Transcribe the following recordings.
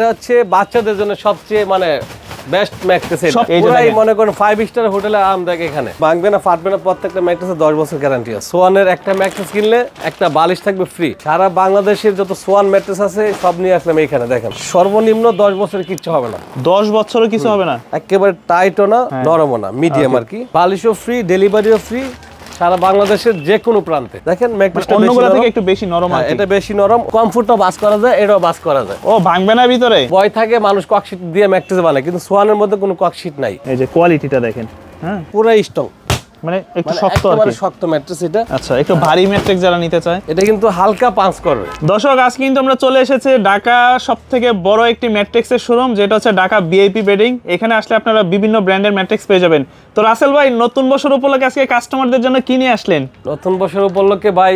এটা হচ্ছে বাচ্চাদের জন্য সবচেয়ে মানে বেস্ট ম্যাট্রেস। এটা পুরাই মনে করেন 5 স্টার হোটেলে আরামদায়ক। এখানে ভাঙবে না, ফাটবে না, প্রত্যেকটা ম্যাট্রেসে 10 বছর গ্যারান্টি আছে। সোয়ানের একটা ম্যাট্রেস কিনলে একটা বালিশ থাকবে ফ্রি। সারা বাংলাদেশের যত সোয়ান ম্যাট্রেস আছে সব নিয়ে আসলাম এখানে। দেখেন সর্বনিম্ন 10 বছরের কিচ্ছু হবে না। 10 বছরও কিছু হবে না, একেবারে টাইটও না নরমও না, মিডিয়াম আর কি। বালিশও ফ্রি, ডেলিভারিও ফ্রি সারা বাংলাদেশের যে কোনো প্রান্তে। দেখেন ম্যাট্রেসটা অন্যগুলো থেকে একটু বেশি নরম আছে, এটা বেশি নরম, কমফোর্টও বাস করা যায়, এটাও বাস করা যায়। ও ভাঙবে না ভিতরে? ভয় থাকে মানুষ ককশিট দিয়ে ম্যাট্রেস বানায়, কিন্তু সোয়ানের মধ্যে কোনো ককশিট নাই। এই যে কোয়ালিটিটা দেখেন, হ্যাঁ পুরো স্ট্রং, মানে একটু শক্ত আর কি, শক্ত ম্যাট্রেস এটা। আচ্ছা, একটু ভারী ম্যাট্রেস যারা নিতে চায় এটা কিন্তু হালকা পাঞ্চ করবে। দর্শক আজকে কিন্তু আমরা চলে এসেছি ঢাকা সবথেকে বড় একটি ম্যাট্রিক্সের শোরুম, যেটা হচ্ছে ঢাকা ভিআইপি বেডিং। এখানে আসলে আপনারা বিভিন্ন ব্র্যান্ডের ম্যাট্রিক্স পেয়ে যাবেন। তো রাসেল ভাই, নতুন বছর উপলক্ষে আজকে কাস্টমারদের জন্য কি নিয়ে আসলেন? নতুন বছর উপলক্ষে ভাই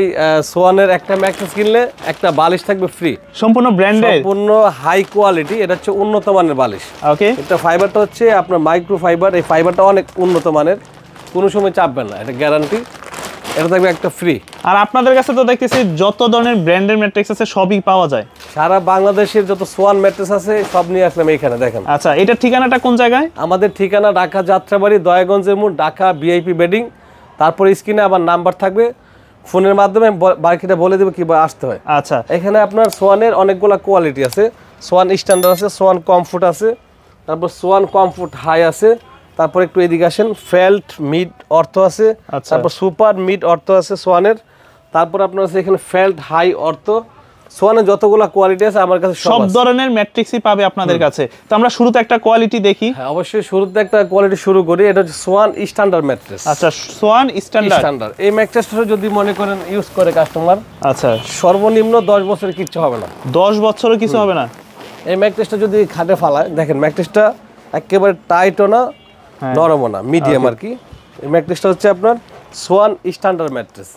সোয়ানের একটা ম্যাট্রেস কিনলে একটা বালিশ থাকবে ফ্রি, সম্পূর্ণ ব্র্যান্ডের, সম্পূর্ণ হাই কোয়ালিটি। এটা হচ্ছে উন্নত মানের বালিশ। ওকে, এটা ফাইবারটা হচ্ছে আপনার মাইক্রো ফাইবার। এই ফাইবারটা অনেক উন্নত মানের, কোনো সময় চাপবেন না, এটা গ্যারান্টি। এটা থাকবে একটা ফ্রি। আর আপনাদের কাছে তো দেখতেছি যত ধরনের ব্র্যান্ডের ম্যাট্রিক্স আছে সবই পাওয়া যায়। সারা বাংলাদেশের যত সোয়ান ম্যাট্রেস আছে সব নিয়ে আসলাম এখানে। দেখেন আচ্ছা, এটা ঠিকানাটা কোন জায়গায়? আমাদের ঠিকানা ঢাকা যাত্রাবাড়ি, দয়াগঞ্জের মোড়, ঢাকা ভিআইপি বেডিং। তারপরে স্ক্রিনে আবার নাম্বার থাকবে, ফোনের মাধ্যমে বাকিটা বলে দেবো কিভাবে আসতে হয়। আচ্ছা, এখানে আপনার সোয়ানের অনেকগুলো কোয়ালিটি আছে। সোয়ান স্ট্যান্ডার্ড আছে, সোয়ান কমফোর্ট আছে, তারপর সোয়ান কমফোর্ট হাই আছে, তারপর একটু এদিকে আসেন, ফেল্ট মিড অর্থ আছে, তারপর সুপার মিড অর্থ আছে সোয়ানের। তারপর আপনার আছে এখানে ফেল্ট হাই অর্থ। সোয়ানের যতগুলো কোয়ালিটি আছে আমার কাছে সব ধরনের ম্যাট্রিক্সই পাবে আপনাদের কাছে। তো আমরা শুরুতে একটা কোয়ালিটি দেখি। হ্যাঁ অবশ্যই, শুরুতে একটা কোয়ালিটি শুরু করি। এটা হচ্ছে সোয়ান স্ট্যান্ডার্ড ম্যাট্রেস। আচ্ছা, সোয়ান স্ট্যান্ডার্ড। এই ম্যাট্রেসটা যদি মনে করেন ইউজ করে কাস্টমার, আচ্ছা সর্বনিম্ন 10 বছরের কিচ্ছু হবে না। 10 বছরও কিছু হবে না। এই ম্যাট্রেসটা যদি খাটে ফালায়, দেখেন ম্যাট্রেসটা একেবারে টাইটও না নরমও না, মিডিয়াম আর কি। এই ম্যাট্রেসটা হচ্ছে আপনার সোয়ান স্ট্যান্ডার্ড ম্যাট্রেস।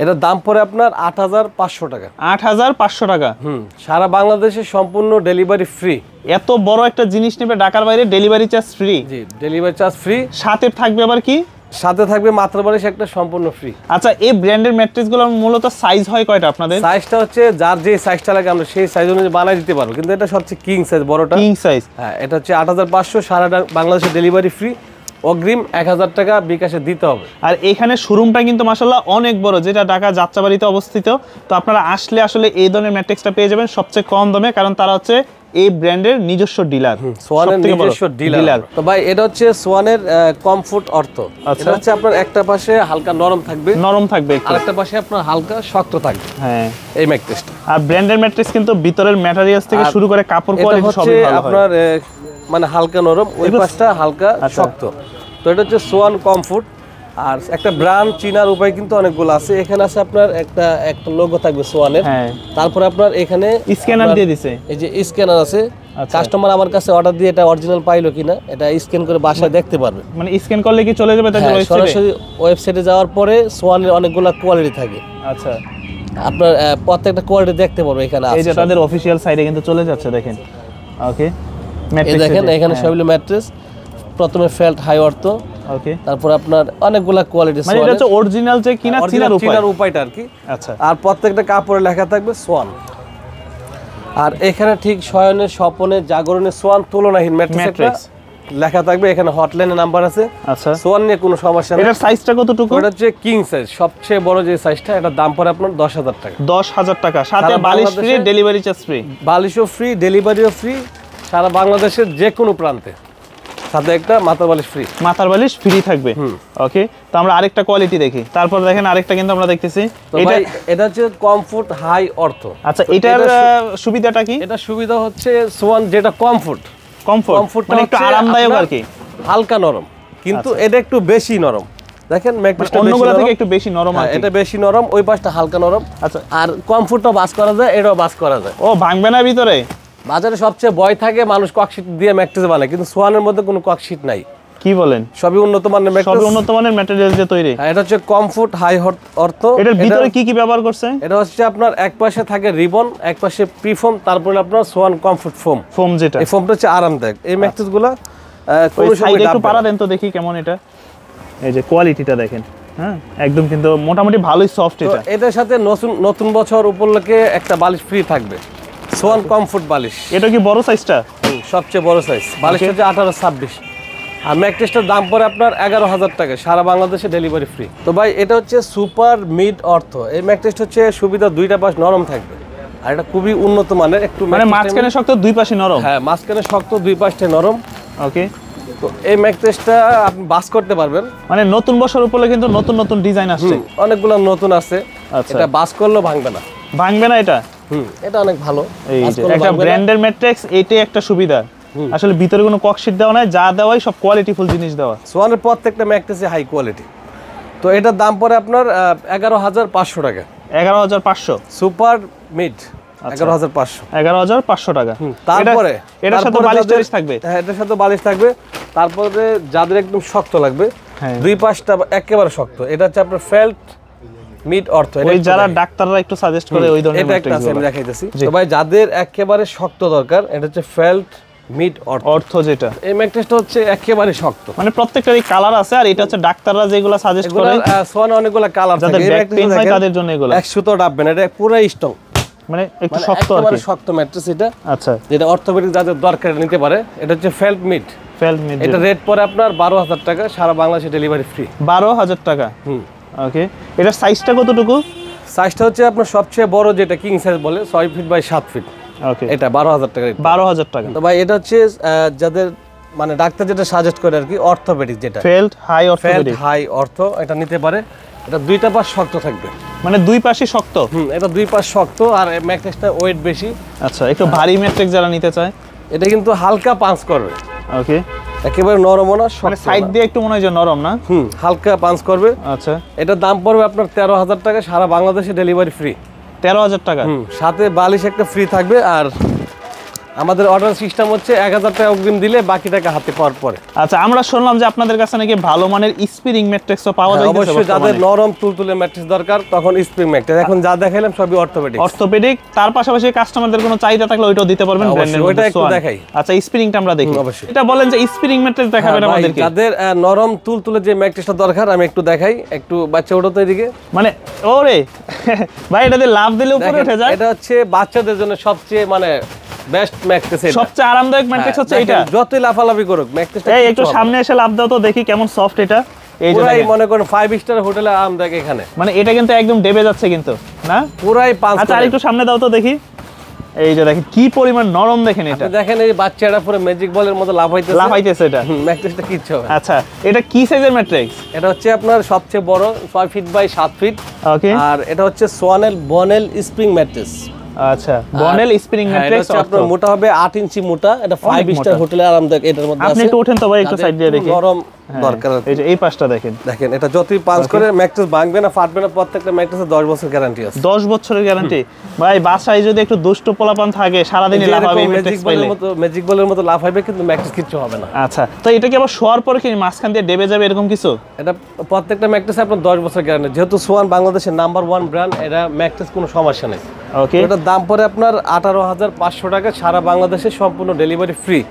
এটার দাম পড়ে আপনার 8500 টাকা। 8500 টাকা? সারা বাংলাদেশে সম্পূর্ণ ডেলিভারি ফ্রি। এত বড় একটা জিনিস নেবে ঢাকার বাইরে, ডেলিভারি চার্জ ফ্রি? জি, ডেলিভারি চার্জ ফ্রি। সাথে থাকবে আবার কি? সাথে থাকবে মাত্রা বালিশ একটা, সম্পূর্ণ ফ্রি। আচ্ছা, এই ব্র্যান্ডের ম্যাট্রেসগুলো মূলত সাইজ হয় কয়টা আপনাদের? সাইজটা হচ্ছে যার যে সাইজটা লাগে আমরা সেই সাইজ অনুযায়ী বানাই দিতে পারবো, কিন্তু এটা সবচেয়ে কিং সাইজ, বড়টা কিং সাইজ। হ্যাঁ, এটা হচ্ছে 8500, সারা বাংলাদেশে ডেলিভারি ফ্রি। অগ্রিম 1000 টাকা বিকাশে দিতে হবে। আর এখানে শোরুমটা কিন্তু মাশাআল্লাহ অনেক বড়, যেটা ঢাকা যাত্রাবাড়িতে অবস্থিত। তো আপনারা আসলে আসলে এই ধরনের ম্যাট্রিক্সটা পেয়ে যাবেন সবচেয়ে কম দামে, কারণ তারা হচ্ছে এই ব্র্যান্ডের নিজস্ব ডিলার, সোয়ানের নিজস্ব ডিলার। তো ভাই এটা হচ্ছে সোয়ানের কমফোর্ট অর্থ। এটা হচ্ছে আপনার একটা পাশে হালকা নরম থাকবে, আর একটা পাশে আপনার হালকা শক্ত থাকবে। হ্যাঁ, এই ম্যাট্রেসটা। আর ব্র্যান্ডের ম্যাট্রেস কিন্তু ভিতরের ম্যাটেরিয়ালস থেকে শুরু করে কাপড় কোয়ালিটি সবই ভালো হয়। আপনার মানে হালকা নরম, ওই পাশটা হালকা শক্ত। তো এটা হচ্ছে সোয়ান কমফোর্ট। আর একটা ব্র্যান্ড চিনার উপায় কিন্তু অনেকগুলো আছে। এখানে আছে আপনার একটা লোগো থাকবে সোয়ানের। তারপর আপনার এখানে স্ক্যানার দিয়ে দিয়েছে, এই যে স্ক্যানার আছে। কাস্টমার আমার কাছে অর্ডার দিয়ে এটা অরিজিনাল পাইলো কিনা এটা স্ক্যান করে বাসায় দেখতে পারবে। মানে স্ক্যান করলে কি চলে যাবে তাদের ওয়েবসাইটে? সরাসরি ওয়েবসাইটে যাওয়ার পরে সোয়ানের অনেকগুলো কোয়ালিটি থাকে। আচ্ছা, আপনার প্রত্যেকটা কোয়ালিটি দেখতে পারবে এখানে। এই যে তাদের অফিশিয়াল সাইটে কিন্তু চলে যাচ্ছে, দেখেন। ওকে, ম্যাট্রেস দেখেন, এখানে সবগুলো ম্যাট্রেস। প্রথমে ফেল্ট হাই অর্থ, ওকে, তারপর আপনার অনেকগুলা কোয়ালিটি। মানে এটা হচ্ছে অরিজিনাল যে চিনার উপায়টা আর কি। আচ্ছা, আর প্রত্যেকটা কাপড়ে লেখা থাকবে সোয়ান। আর এখানে ঠিক শয়নে, স্বপনে, জাগরণে সোয়ান তুলনাহীন ম্যাট্রেস লেখা থাকবে। এখানে হটলাইনের নাম্বার আছে। আচ্ছা, সোয়ান নিয়ে কোনো সমস্যা নেই। এটার সাইজটা কতটুকু? এটা হচ্ছে কিং সাইজ, সবচেয়ে বড় যে সাইজটা। এটার দাম পড়ে আপনার 10000 টাকা। 10000 টাকা, সাথে বালিশ ফ্রি, ডেলিভারি চার্জ ফ্রি। বালিশও ফ্রি, ডেলিভারিও ফ্রি, সারা বাংলাদেশের যে কোনো প্রান্তে। সাথে একটা মাথার বালিশ ফ্রি। মাথার বালিশ ফ্রি থাকবে। ওকে, তো আমরা আরেকটা কোয়ালিটি দেখি। তারপর দেখেন আরেকটা কিন্তু আমরা দেখতেছি, এটা হচ্ছে কমফোর্ট হাই অর্থ। আচ্ছা, এটার সুবিধাটা কি? এটা সুবিধা হচ্ছে সোয়ান যেটা কমফোর্ট মানে একটু আরামদায়ক আর কি, হালকা নরম, কিন্তু এটা একটু বেশি নরম। দেখেন ম্যাট্রেসটা অন্যগুলো থেকে একটু বেশি নরম আছে, এটা বেশি নরম, ওই পাশটা হালকা নরম। আচ্ছা, আর কমফোর্টও বাস করা যায়, এটাও বাস করা যায়। ও ভাঙবে না ভিতরে? বাজারে সবচেয়ে ভয় থাকে মানুষ ককশিট দিয়ে ম্যাট্রেস বানায়, কিন্তু সোয়ানের মধ্যে কোনো ককশিট নাই। কি বলেন? সবই উন্নত মানের ম্যাট্রেস, সবই উন্নত মানের ম্যাটেরিয়াল দিয়ে তৈরি। এটা হচ্ছে কমফোর্ট হাই অর্থ। এটার ভিতরে কি কি ব্যবহার করছে? এটা হচ্ছে আপনার এক পাশে থাকে রিবন, এক পাশে প্রিফোম, তারপরে আপনার সোয়ান কমফোর্ট ফোম, যেটা এই ফোমটা হচ্ছে আরামদায়ক। এই ম্যাট্রেসগুলো কোন সাইডে একটু পাড়া দেন তো দেখি কেমন এটা। এই যে কোয়ালিটিটা দেখেন, হ্যাঁ একদম কিন্তু মোটামুটি ভালোই সফট। এটা এটার সাথে নতুন বছর উপলক্ষে একটা বালিশ ফ্রি থাকবে সোয়ান কমফোর্ট বালিশ। এটা কি বড় সাইজটা? সবচেয়ে বড় সাইজ। বালিশ হচ্ছে 18-26। আর ম্যাট্রেসটার দাম পড়ে আপনার 11,000 টাকা, সারা বাংলাদেশে ডেলিভারি ফ্রি। তো ভাই এটা হচ্ছে সুপার মিড অর্থ। এই ম্যাট্রেসটা হচ্ছে সুবিধা দুইটা পাশ নরম থাকবে, আর এটা খুবই উন্নত মানের। একটু মানে মাঝখানে শক্ত, দুই পাশে নরম। হ্যাঁ, মাঝখানে শক্ত, দুই পাশে নরম। ওকে। তো এই ম্যাট্রেসটা আপনি বাস করতে পারবেন। মানে নতুন বছর উপরে কিন্তু নতুন নতুন ডিজাইন আসছে, অনেকগুলো নতুন আছে। এটা বাস করলেও ভাঙবে না। ভাঙবে না এটা? এটা অনেক ভালো। এই যে একটা ব্র্যান্ডের ম্যাট্রেস, এইটাই একটা সুবিধা। আসলে ভিতরে কোনো ককশিট দেওয়া নাই, যা দেওয়াই সব কোয়ালিটিফুল জিনিস দেওয়া। সোয়ানের প্রত্যেকটা ম্যাট্রেসে হাই কোয়ালিটি। তো এটার দাম পড়ে আপনার 11,500 টাকা। 11,500 সুপার মিড 11,500। 11,500 টাকা। তারপরে এটার সাথে বালিশ টালিশ থাকবে? হ্যাঁ, এটার সাথে বালিশ থাকবে। তারপরে যাদের একদম শক্ত লাগবে, হ্যাঁ, দুই পাশটা একেবারে শক্ত, এটা হচ্ছে আপনার ফেল্ট মিড অর্থ। ওই যারা ডাক্তাররা একটু সাজেস্ট করে ওই ধরনের এটা একটা আছে, আমি দেখাইতেছি। তো ভাই যাদের একেবারে শক্ত দরকার, এটা হচ্ছে ফেল্ট মিড অর্থ। যেটা এই ম্যাট্রেসটা হচ্ছে একেবারে শক্ত, মানে প্রত্যেকটারই কালার আছে। আর এটা হচ্ছে ডাক্তাররা যেগুলো সাজেস্ট করে, সোয়ানে অনেকগুলো কালার থাকে, যাদের ব্যাক পেইন হয় তাদের জন্য এগুলো। 100 ডাববেন, এটা পুরো স্ট্রং, মানে একটু শক্ত আর কি। শক্ত ম্যাট্রেস এটা। আচ্ছা, যেটা অর্থোপেডিক যাদের দরকার নিতে পারে, এটা হচ্ছে ফেল্ট মিড। এটা রেট পরে আপনার 12,000 টাকা, সারা বাংলাদেশে ডেলিভারি ফ্রি। 12,000 টাকা। ওকে। এটার সাইজটা কতটুকু? সাইজটা হচ্ছে আপনার সবচেয়ে বড় যেটা কিং সাইজ বলে, 6 ফিট বাই 7 ফিট। ওকে, এটা 12,000 টাকা। 12,000 টাকা। তো ভাই এটা হচ্ছে যাদের মানে ডাক্তার যেটা সাজেস্ট করে আর কি, অর্থোপেডিক যেটা ফেল্ট হাই অর্থোপেডিক, হাই অর্থ, এটা নিতে পারে। এটা দুইটা পাশ শক্ত থাকবে, মানে দুই পাশই শক্ত। এটা দুই পাশ শক্ত, আর ম্যাট্রেসটা ওয়েট বেশি। আচ্ছা, একটু ভারী ম্যাট্রেস যারা নিতে চায়, এটা কিন্তু হালকা পাঞ্চ করবে। ওকে, একেবারে নরম না, মানে সাইড দিয়ে একটু মনে হয় যে নরম না। হালকা পাঞ্চ করবে। আচ্ছা, এটার দাম পড়বে আপনার 13,000 টাকা, সারা বাংলাদেশে ডেলিভারি ফ্রি। 13,000 টাকা। সাথে বালিশ একটা ফ্রি থাকবে। আর আমাদের অর্ডার সিস্টেম হচ্ছে 1,000 টাকা অগ্রিম দিলে বাকি টাকা হাতে পাওয়ার পরে। আচ্ছা, আমরা শুনলাম যে আপনাদের কাছে নাকি ভালো মানের স্প্রিং ম্যাট্রেসও পাওয়া যায়। অবশ্যই, যাদের নরম তুলতুলে ম্যাট্রেস দরকার তখন স্প্রিং ম্যাট্রেস। এখন যা দেখাইলাম সবই অর্থোপেডিক। তার পাশাপাশি কাস্টমারদের কোনো চাহিদা থাকলে ওইটাও দিতে পারবেন ব্র্যান্ডের মধ্যে। ওইটা একটু দেখাই। আচ্ছা, স্প্রিংটা আমরা দেখি। অবশ্যই। এটা বলেন যে স্প্রিং ম্যাট্রেস দেখাবেন আমাদেরকে। যাদের নরম তুলতুলে যে ম্যাট্রেসটা দরকার, আমি একটু দেখাই। একটু বাচ্চা ওঠো তো এদিকে। মানে ওরে ভাই, এটা দিয়ে লাফ দিলে উপরে উঠে যায়। এটা হচ্ছে বাচ্চাদের জন্য সবচেয়ে মানে বেস্ট ম্যাট্রেস, সবচেয়ে আরামদায়ক ম্যাট্রেস হচ্ছে এটা। যতই লাফালাফি করুক ম্যাট্রেসটা। এই একটু সামনে এসে লাফ দাও তো দেখি কেমন সফট এটা। এই যে পুরাই মনে করেন 5 স্টার হোটেলে আরামদায়ক এখানে। মানে এটা কিন্তু একদম ডেবে যাচ্ছে কিন্তু না, পুরাই পাঁচ। আচ্ছা, আর একটু সামনে দাও তো দেখি। এই যে দেখেন কি পরিমাণ নরম, দেখেন এটা। দেখেন এই বাচ্চাটা পুরো ম্যাজিক বলের মতো লাফাইতেছে এটা। ম্যাট্রেসটা কিচ্ছু হবে। আচ্ছা, এটা কি সাইজের ম্যাট্রেস? এটা হচ্ছে আপনার সবচেয়ে বড়, 6 ফিট বাই 7 ফিট। ওকে। আর এটা হচ্ছে সোয়ানেল বনেল স্প্রিং ম্যাট্রেস। আচ্ছা, বনেল স্প্রিং ম্যাট্রেস। আপনার মোটা হবে 8 ইঞ্চি মোটা। এটা 5 স্টার হোটেলে আরামদায়ক এটার মধ্যে আছে। আপনি একটু ওঠেন তো ভাই, একটু সাইড দিয়ে দেখি। নরম দরকার। এই যে এই পাশটা দেখেন। দেখেন এটা যতই পাঞ্চ করে ম্যাট্রেস ভাঙবে না, ফাটবে না। প্রত্যেকটা ম্যাট্রেসে 10 বছর গ্যারান্টি আছে। 10 বছরের গ্যারান্টি। ভাই বাসায় যদি একটু দুষ্টু পোলাপান থাকে, সারাদিন লাফাবে এই ম্যাট্রেস পাইলে। ম্যাজিক বলের মতো লাফাবে, কিন্তু ম্যাট্রেস কিচ্ছু হবে না। আচ্ছা, তো এটা কি আবার শোয়ার পরে কি মাঝখান দিয়ে ডেবে যাবে এরকম কিছু? এটা প্রত্যেকটা ম্যাট্রেসে আপনার 10 বছর গ্যারান্টি। যেহেতু সোয়ান বাংলাদেশের নাম্বার 1 ব্র্যান্ড, এটা ম্যাট্রেস কোনো সমস্যা নেই। ওকে। এটার দাম পড়ে আপনার 18,500 টাকা, সারা বাংলাদেশে সম্পূর্ণ ডেলিভারি ফ্রি।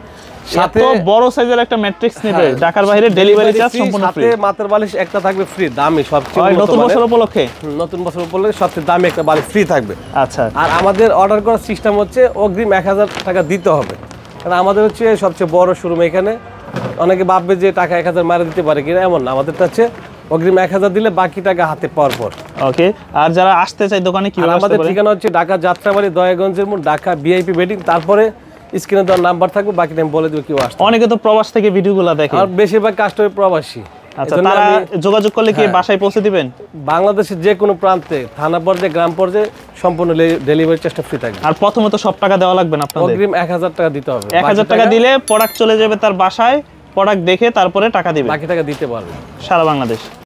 সাথে বড় সাইজের একটা ম্যাট্রিক্স নেবে, ঢাকার বাইরে ডেলিভারি চার্জ সম্পূর্ণ ফ্রি। সাথে মাথার বালিশ একটা থাকবে ফ্রি, দামি সবচেয়ে নতুন বছর উপলক্ষে। নতুন বছর উপলক্ষে সবচেয়ে দামি একটা বালিশ ফ্রি থাকবে। আচ্ছা, আর আমাদের অর্ডার করার সিস্টেম হচ্ছে অগ্রিম 1,000 টাকা দিতে হবে, কারণ আমাদের হচ্ছে সবচেয়ে বড় শোরুম এখানে। অনেকে ভাববে যে টাকা 1,000 মারা দিতে পারে কিনা, এমন না। আমাদেরটা হচ্ছে অগ্রিম 1,000 দিলে বাকি টাকা হাতে পাওয়ার পর। ওকে। আর যারা আসতে চায় দোকানে কি? আমাদের ঠিকানা হচ্ছে ঢাকা যাত্রাবাড়ি, দয়াগঞ্জের মোড়, ঢাকা ভিআইপি বেডিং। তারপরে স্ক্রিনে দেওয়ার নাম্বার থাকবে, বাকি টাইম বলে দেবো কেউ আসতে। অনেকে তো প্রবাস থেকে ভিডিওগুলো দেখে, আর বেশিরভাগ কাস্টমার প্রবাসী। আচ্ছা, তারা যোগাযোগ করলে কি বাসায় পৌঁছে দিবেন? বাংলাদেশের যে কোনো প্রান্তে, থানা পর্যায়ে, গ্রাম পর্যায়ে সম্পূর্ণ ডেলিভারি চেষ্টা ফ্রি থাকবে। আর প্রথমে তো সব টাকা দেওয়া লাগবে না আপনাদের? অগ্রিম 1,000 টাকা দিতে হবে। 1,000 টাকা দিলে প্রোডাক্ট চলে যাবে তার বাসায়, প্রোডাক্ট দেখে তারপরে টাকা দিবে, বাকি টাকা দিতে পারবে সারা বাংলাদেশ।